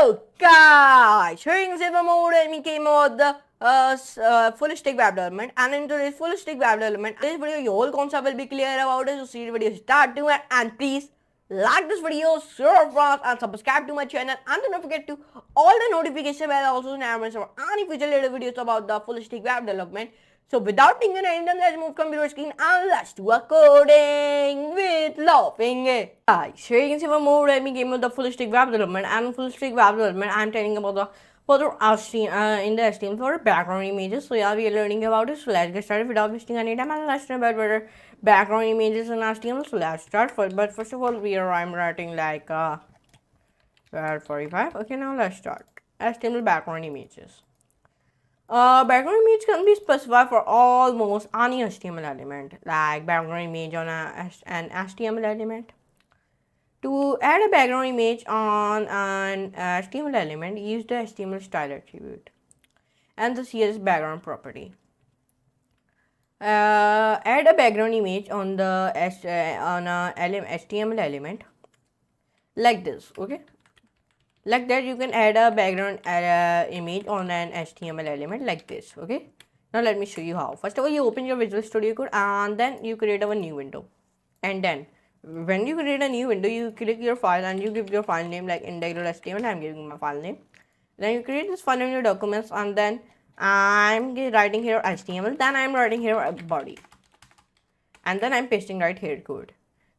Hello guys, hearing Silver mode and we came about the full stack web development, and in today's full stack web development, this video your whole concept will be clear about it. So see the video start to it, and please like this video, share it, and subscribe to my channel, and don't forget to all the notification bell also announcements for any future related videos about the full stack web development. So without taking any time, let's move computer screen and let's do a coding with laughing. Guys, here you can see one more game of the full stack web development, and full stack web development I'm telling about the further HTML in the HTML for background images. So yeah, we are learning about it. So let's get started without wasting any time, and let's learn about better background images in HTML. So let's start. But first of all, I'm writing like 45. Okay, now let's start. HTML background images. Background image can be specified for almost any HTML element, like background image on an HTML element. To add a background image on an HTML element, use the HTML style attribute and the CSS background property. Add a background image on the HTML element like this. Okay. Like that, you can add a background image on an HTML element like this. Okay, now let me show you how. First of all, you open your Visual Studio Code and then you create a new window, and then when you create a new window, you click your file and you give your file name like index.html. I'm giving my file name. Then you create this file in your documents, and then I'm writing here HTML, then I'm writing here a body, and then I'm pasting right here code.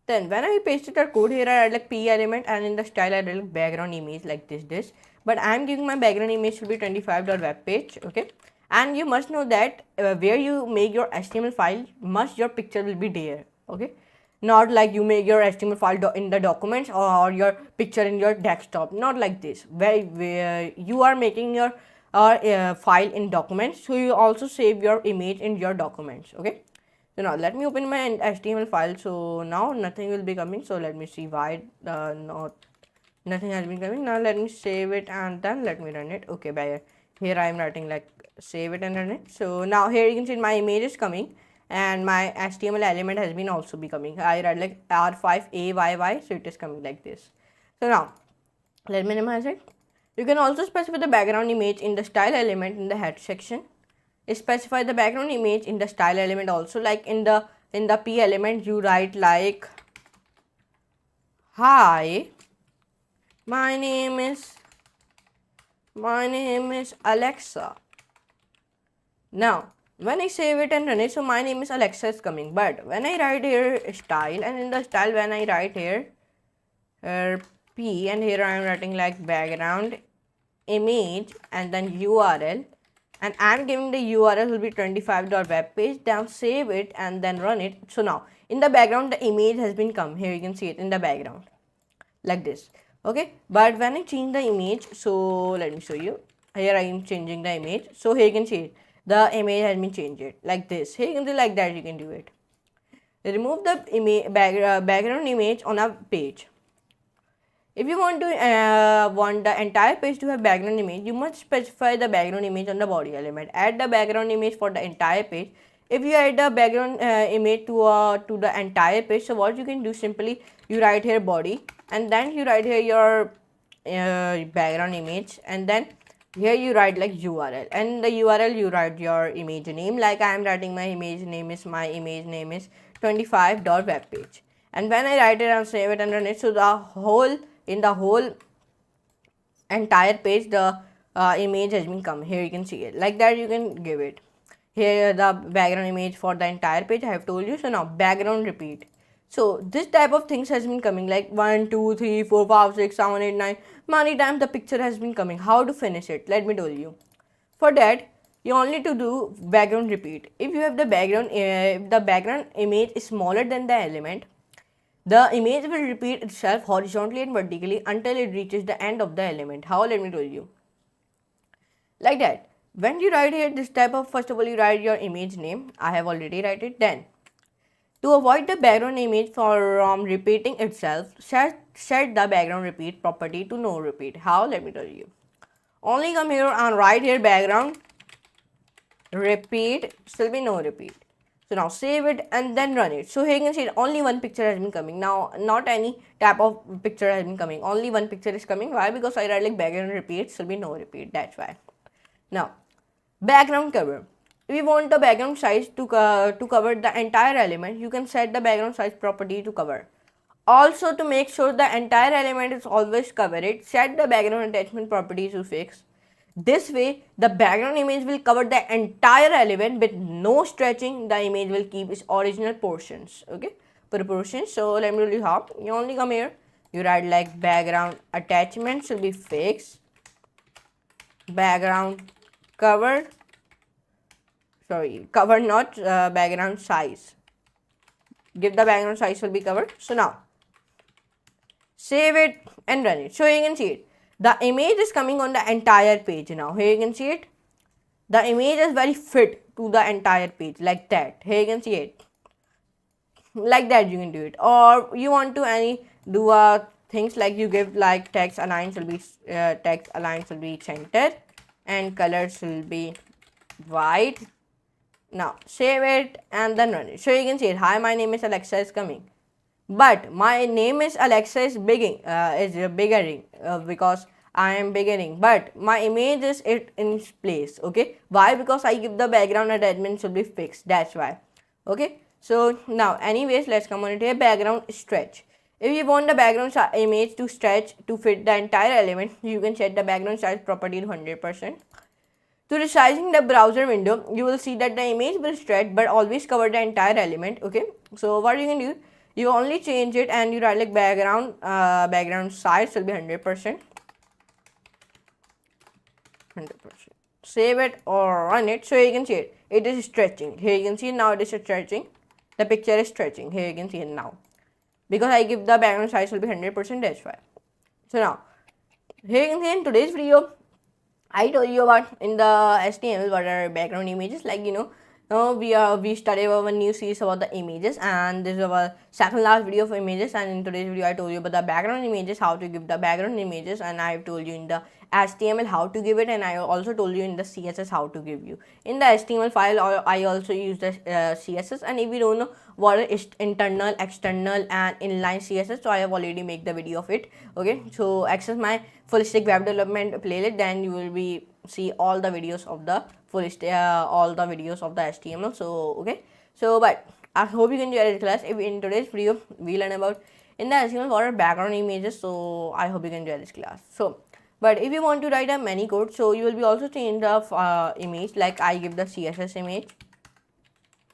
Then when I pasted the code here, I add like p element, and in the style I add like background image like this. But I am giving my background image should be 25.webpage. Okay, and you must know that where you make your HTML file, your picture will be there. Okay, not like you make your HTML file in the documents or your picture in your desktop. Not like this. Where you are making your file in documents, so you also save your image in your documents. Okay. So now let me open my HTML file. So now nothing will be coming. So let me see why nothing has been coming. Now let me save it and then let me run it. Okay, by here I am writing like save it and run it. So now here you can see my image is coming and my HTML element has been also becoming. I write like R5AYY, so it is coming like this. So now let me minimize it. You can also specify the background image in the style element in the head section. Specify the background image in the style element also, like in the p element you write like, hi, my name is Alexa. Now when I save it and run it, so my name is Alexa is coming. But when I write here style, and in the style when I write here p, and here I am writing like background image and then URL, and I'm giving the URL will be 25.webpage. Then save it and then run it. So now in the background the image has been come. Here you can see it in the background like this. Okay, but when I change the image, so let me show you. Here I am changing the image. So here you can see it. The image has been changed like this. Here you can see like that. You can do it. Remove the background image on a page. If you want the entire page to have background image, you must specify the background image on the body element. Add the background image for the entire page. If you add the background image to the entire page, so what you can do, simply you write here body, and then you write here your background image, and then here you write like URL, and the URL you write your image name. Like I am writing my image name is 25.webpage, and when I write it and save it and run it, so in the whole entire page the image has been come. Here you can see it like that. You can give it here the background image for the entire page. I have told you. So now background repeat. So this type of things has been coming like 1 2 3 4 5 6 7 8 9. Many times the picture has been coming. How to finish it? Let me tell you. For that you only to do background repeat. If you have the background if the background image is smaller than the element, the image will repeat itself horizontally and vertically until it reaches the end of the element. How? Let me tell you. Like that. When you write here this type of, first of all you write your image name. I have already write it. Then to avoid the background image from repeating itself, set the background repeat property to no repeat. How? Let me tell you. Only come here and write here background repeat, still be no repeat. So now save it and then run it. So here you can see only one picture has been coming. Now not any type of picture has been coming. Only one picture is coming. Why? Because I write like background repeat, so will be no repeat. That's why. Now background cover. If you want the background size to cover the entire element, you can set the background size property to cover. Also, to make sure the entire element is always covered, set the background attachment property to fixed. This way, the background image will cover the entire element with no stretching. The image will keep its original portions, okay, proportions. So let me tell you how. You only come here, you write like background attachment should be fixed, background cover, cover not background size. Give the background size will be covered. So now save it and run it. So you can see it. The image is coming on the entire page now. Here you can see it. The image is very fit to the entire page like that. Here you can see it. Like that you can do it. Or you want to do things like you give like text align will be center and colors will be white. Now save it and then run it. So you can see it. Hi, my name is Alexa is coming. But my name is Alexa is beginning because I am beginning. But my image is it in place. Okay. Why? Because I give the background attachment should be fixed. That's why. Okay. So now, anyways, let's come on into a background stretch. If you want the background image to stretch to fit the entire element, you can set the background size property to 100%. To resizing the browser window, you will see that the image will stretch but always cover the entire element. Okay. So what you can do? You only change it and you write like background size will be 100%. Save it or run it. So you can see it. It is stretching. Here you can see now it is stretching. The picture is stretching. Here you can see it now. Because I give the background size will be 100%. That's why. So now here you can see in today's video, I told you about in the HTML what are background images, like we studied our new series about the images, and this is our second last video of images. And in today's video I told you about the background images, how to give the background images, and I have told you in the HTML how to give it, and I also told you in the CSS how to give you. In the HTML file I also use the CSS, and if you don't know what is internal, external and inline CSS, so I have already made the video of it. Okay, so access my full stack web development playlist, then you will be see all the videos of the all the videos of the HTML. So okay, so but I hope you can enjoy this class. If in today's video we learn about in the HTML what are background images, so I hope you can enjoy this class. So but if you want to write a many code, so you will be also change the image, like I give the CSS image,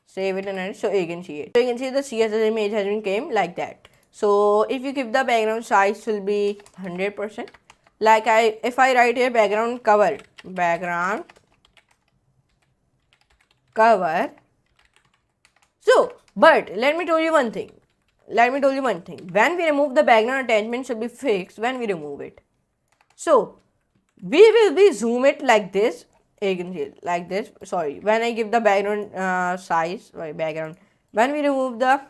save it and run it, so you can see it. So you can see the CSS image has been came like that. So if you give the background size will be 100%. Like if I write here background cover, so but let me tell you one thing. When we remove the background attachment should be fixed when we remove it. So we will be zoom it like this. You can see it like this. Sorry, when I give the background size, background, when we remove the,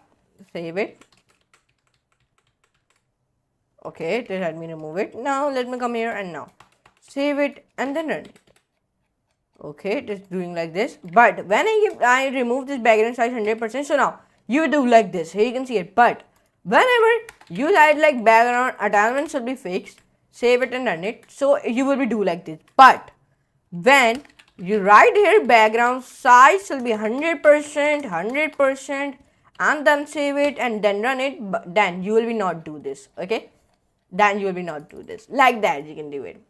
save it. Okay, let me remove it. Now let me come here and now save it and then run it. Okay, it is doing like this. But when I remove this background size 100%, so now you do like this. Here you can see it. But whenever you write like background attachment should be fixed, save it and run it. So you will be do like this. But when you write here background size will be 100%, and then save it and then run it, but then you will be not do this. Okay, then you will be not do this like that. You can do it.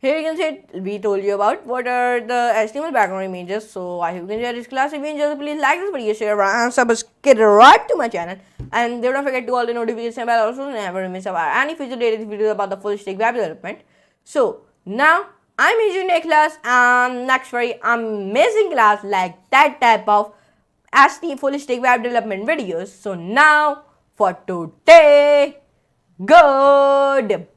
Here you can see it. We told you about what are the HTML background images. So I hope you enjoyed this class. If you enjoyed, please like this video, share and subscribe to my channel, and don't forget to all the notification bell also, never miss about any future related videos about the full stack web development. So now I'm using a class and next very amazing class like that type of full stack web development videos. So now for today, goodbye.